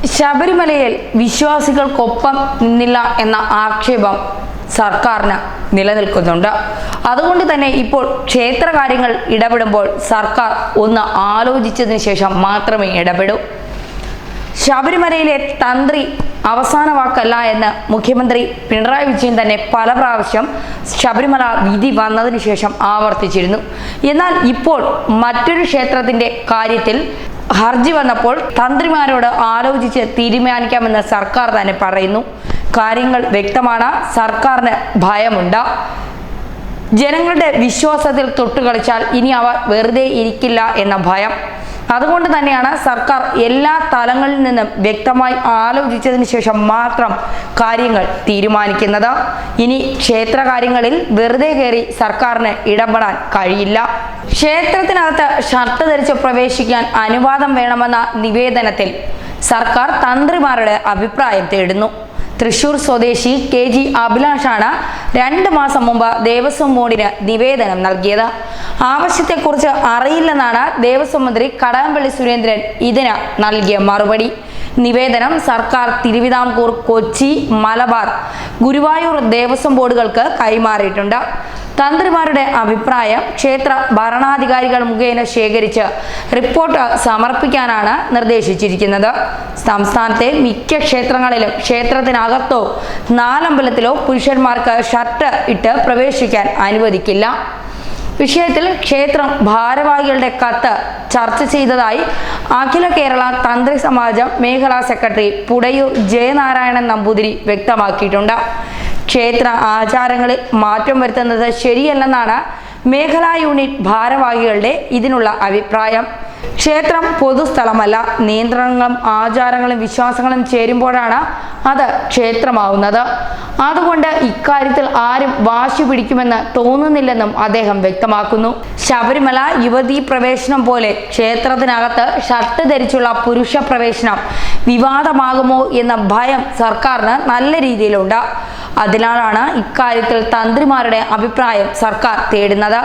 ശബരിമലയിൽ വിശ്വാസികൾക്കൊപ്പം നിന്നില്ല എന്ന ആക്ഷേപം സർക്കാരിന് നിലനിൽക്കുന്നുണ്ട്. അതുകൊണ്ട് തന്നെ ഇപ്പോൾ ക്ഷേത്ര കാര്യങ്ങൾ ഇടപെടുമ്പോൾ സർക്കാർ ഒന്ന് ആലോചിച്ചതിന് ശേഷം മാത്രമേ ഇടപെടൂ. ശബരിമലയിലെ തന്ത്രി അവസാന വാക്കല്ല എന്ന് മുഖ്യമന്ത്രി പിണറായി വിജയൻ തന്നെ പല പ്രാവശ്യം ശബരിമല വിധി വന്നതിന് ശേഷം ആവർത്തിച്ചിരുന്നു. എന്നാൽ ഇപ്പോൾ മറ്റൊരു ക്ഷേത്രത്തിന്റെ കാര്യത്തിൽ ഹർജി വന്നപ്പോൾ തന്ത്രിമാരോട് ആലോചിച്ച് തീരുമാനിക്കാമെന്ന് സർക്കാർ തന്നെ പറയുന്നു. കാര്യങ്ങൾ വ്യക്തമാണ്. സർക്കാരിന് ഭയമുണ്ട്. ജനങ്ങളുടെ വിശ്വാസത്തിൽ തൊട്ടുകളിച്ചാൽ ഇനി അവർ വെറുതെ ഇരിക്കില്ല എന്ന ഭയം. അതുകൊണ്ട് തന്നെയാണ് സർക്കാർ എല്ലാ തലങ്ങളിൽ നിന്നും വ്യക്തമായി ആലോചിച്ചതിന് ശേഷം മാത്രം കാര്യങ്ങൾ തീരുമാനിക്കുന്നത്. ഇനി ക്ഷേത്ര കാര്യങ്ങളിൽ വെറുതെ കയറി സർക്കാരിന് ഇടപെടാൻ കഴിയില്ല. ക്ഷേത്രത്തിനകത്ത് ഷർട്ട് ധരിച്ച് പ്രവേശിക്കാൻ അനുവാദം വേണമെന്ന നിവേദനത്തിൽ സർക്കാർ തന്ത്രിമാരുടെ അഭിപ്രായം തേടുന്നു. തൃശൂർ സ്വദേശി KG അഭിലാഷാണ് 2 മാസം മുമ്പ് ദേവസ്വം ബോർഡിന് നിവേദനം നൽകിയത്. ആവശ്യത്തെക്കുറിച്ച് അറിയില്ലെന്നാണ് ദേവസ്വം മന്ത്രി കടകംപള്ളി സുരേന്ദ്രൻ ഇതിന് നൽകിയ മറുപടി. നിവേദനം സർക്കാർ തിരുവിതാംകൂർ, കൊച്ചി, മലബാർ, ഗുരുവായൂർ ദേവസ്വം ബോർഡുകൾക്ക് കൈമാറിയിട്ടുണ്ട്. തന്ത്രിമാരുടെ അഭിപ്രായം ക്ഷേത്ര ഭരണാധികാരികൾ മുഖേന ശേഖരിച്ച് റിപ്പോർട്ട് സമർപ്പിക്കാനാണ് നിർദ്ദേശിച്ചിരിക്കുന്നത്. സംസ്ഥാനത്തെ മിക്ക ക്ഷേത്രങ്ങളിലും ക്ഷേത്രത്തിനകത്തോ നാലമ്പലത്തിലോ പുരുഷന്മാർക്ക് ഷർട്ട് ഇട്ട് പ്രവേശിക്കാൻ അനുവദിക്കില്ല. വിഷയത്തിൽ ക്ഷേത്രം ഭാരവാഹികളുടെ കത്ത് ചർച്ച ചെയ്തതായി അഖില കേരള തന്ത്രി സമാജം മേഖലാ സെക്രട്ടറി പുടയൂർ ജയനാരായണൻ നമ്പൂതിരി വ്യക്തമാക്കിയിട്ടുണ്ട്. ക്ഷേത്ര ആചാരങ്ങളിൽ മാറ്റം വരുത്തുന്നത് ശരിയല്ലെന്നാണ് മേഖലാ യൂണിറ്റ് ഭാരവാഹികളുടെ ഇതിനുള്ള അഭിപ്രായം. ക്ഷേത്രം പൊതുസ്ഥലമല്ല. നിയന്ത്രണങ്ങളും ആചാരങ്ങളും വിശ്വാസങ്ങളും ചേരുമ്പോഴാണ് അത് ക്ഷേത്രമാവുന്നത്. അതുകൊണ്ട് ഇക്കാര്യത്തിൽ ആരും വാശി പിടിക്കുമെന്ന് തോന്നുന്നില്ലെന്നും അദ്ദേഹം വ്യക്തമാക്കുന്നു. ശബരിമല യുവതീ പ്രവേശനം പോലെ ക്ഷേത്രത്തിനകത്ത് ഷർട്ട് ധരിച്ചുള്ള പുരുഷ പ്രവേശനം വിവാദമാകുമോ എന്ന ഭയം സർക്കാരിന് നല്ല രീതിയിലുണ്ട്. അതിനാലാണ് ഇക്കാര്യത്തിൽ തന്ത്രിമാരുടെ അഭിപ്രായം സർക്കാർ തേടുന്നത്.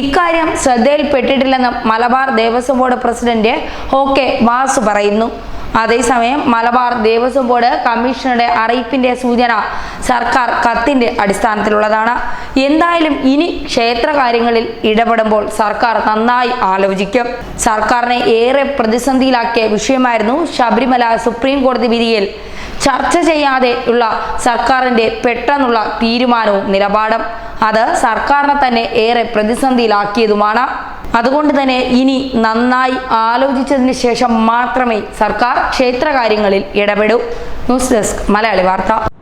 ഇക്കാര്യം ശ്രദ്ധയിൽപ്പെട്ടിട്ടില്ലെന്ന് Malabar Devaswom board president OK Vasu പറയുന്നു. അതേസമയം മലബാർ ദേവസ്വം ബോർഡ് കമ്മീഷണറുടെ അറിയിപ്പിന്റെ സൂചന സർക്കാർ കത്തിന്റെ അടിസ്ഥാനത്തിലുള്ളതാണ്. എന്തായാലും ഇനി ക്ഷേത്ര കാര്യങ്ങളിൽ ഇടപെടുമ്പോൾ സർക്കാർ നന്നായി ആലോചിക്കും. സർക്കാരിനെ ഏറെ പ്രതിസന്ധിയിലാക്കിയ വിഷയമായിരുന്നു ശബരിമല സുപ്രീം കോടതി വിധിയിൽ ചർച്ച ചെയ്യാതെ ഉള്ള സർക്കാരിന്റെ പെട്ടെന്നുള്ള തീരുമാനവും നിലപാടും. അത് സർക്കാരിനെ തന്നെ ഏറെ പ്രതിസന്ധിയിലാക്കിയതുമാണ്. അതുകൊണ്ട് തന്നെ ഇനി നന്നായി ആലോചിച്ചതിന് ശേഷം മാത്രമേ സർക്കാർ ക്ഷേത്ര കാര്യങ്ങളിൽ ഇടപെടൂ. ന്യൂസ് ഡെസ്ക് മലയാളി വാർത്ത.